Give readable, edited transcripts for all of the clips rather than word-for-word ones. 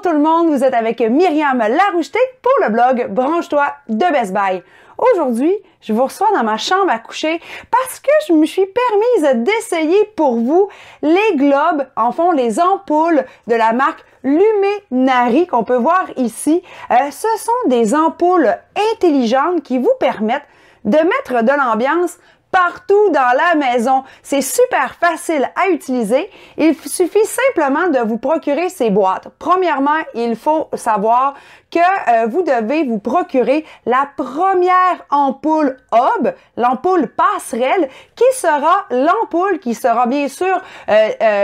tout le monde, vous êtes avec Myriam Laroucheté pour le blog Branche-toi de Best Buy. Aujourd'hui, je vous reçois dans ma chambre à coucher parce que je me suis permise d'essayer pour vous les globes, en fond les ampoules de la marque Luminary qu'on peut voir ici. Ce sont des ampoules intelligentes qui vous permettent de mettre de l'ambiance partout dans la maison. C'est super facile à utiliser. Il suffit simplement de vous procurer ces boîtes. Premièrement, il faut savoir que vous devez vous procurer la première ampoule hub, l'ampoule passerelle, qui sera l'ampoule qui sera bien sûr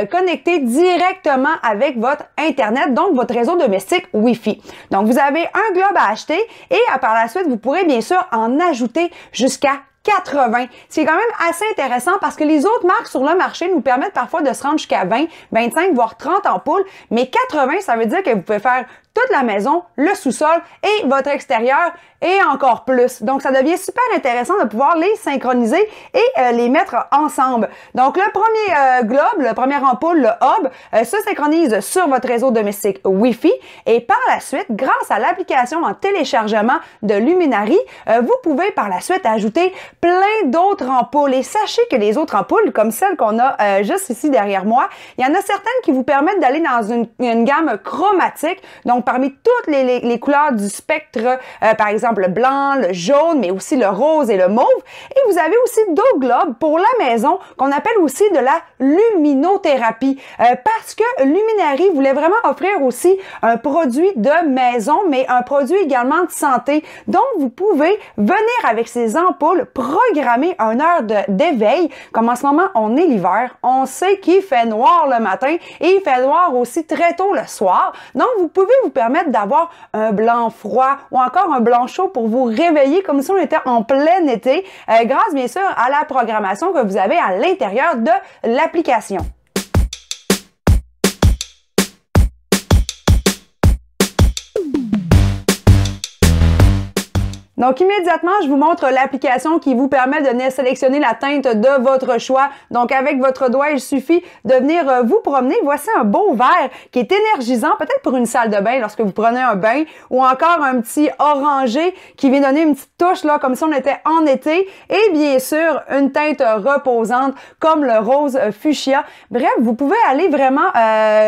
connectée directement avec votre Internet, donc votre réseau domestique Wi-Fi. Donc, vous avez un globe à acheter et par la suite, vous pourrez bien sûr en ajouter jusqu'à 80. C'est quand même assez intéressant parce que les autres marques sur le marché nous permettent parfois de se rendre jusqu'à 20, 25, voire 30 ampoules, mais 80, ça veut dire que vous pouvez faire toute la maison, le sous-sol et votre extérieur et encore plus. Donc, ça devient super intéressant de pouvoir les synchroniser et les mettre ensemble. Donc, le premier globe, la première ampoule, le hub, se synchronise sur votre réseau domestique Wi-Fi et par la suite, grâce à l'application en téléchargement de Luminary, vous pouvez par la suite ajouter plein d'autres ampoules. Et sachez que les autres ampoules, comme celle qu'on a juste ici derrière moi, il y en a certaines qui vous permettent d'aller dans une gamme chromatique. Donc, parmi toutes les couleurs du spectre, par exemple le blanc, le jaune, mais aussi le rose et le mauve. Et vous avez aussi d'autres globes pour la maison qu'on appelle aussi de la luminothérapie parce que Luminary voulait vraiment offrir aussi un produit de maison, mais un produit également de santé. Donc, vous pouvez venir avec ces ampoules, programmer une heure d'éveil. Comme en ce moment, on est l'hiver, on sait qu'il fait noir le matin et il fait noir aussi très tôt le soir. Donc, vous pouvez vous permettre d'avoir un blanc froid ou encore un blanc chaud pour vous réveiller comme si on était en plein été, grâce bien sûr à la programmation que vous avez à l'intérieur de l'application. Donc, immédiatement, je vous montre l'application qui vous permet de venir sélectionner la teinte de votre choix. Donc, avec votre doigt, il suffit de venir vous promener. Voici un beau vert qui est énergisant, peut-être pour une salle de bain lorsque vous prenez un bain, ou encore un petit orangé qui vient donner une petite touche, là, comme si on était en été. Et bien sûr, une teinte reposante comme le rose fuchsia. Bref, vous pouvez aller vraiment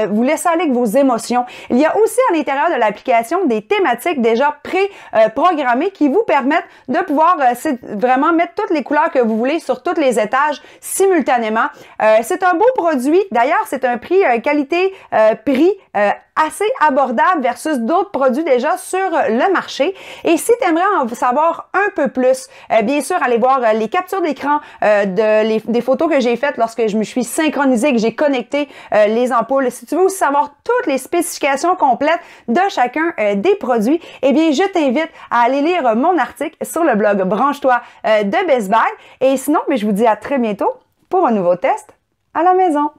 vous laisser aller avec vos émotions. Il y a aussi à l'intérieur de l'application des thématiques déjà pré-programmées qui vous permettre de pouvoir vraiment mettre toutes les couleurs que vous voulez sur tous les étages simultanément. C'est un beau produit. D'ailleurs, c'est un prix qualité-prix assez abordable versus d'autres produits déjà sur le marché. Et si tu aimerais en savoir un peu plus, bien sûr, allez voir les captures d'écran des photos que j'ai faites lorsque je me suis synchronisée, que j'ai connecté les ampoules. Si tu veux aussi savoir toutes les spécifications complètes de chacun des produits, eh bien, je t'invite à aller lire mon article sur le blog Branche-toi de Best Buy. Et sinon, mais je vous dis à très bientôt pour un nouveau test à la maison.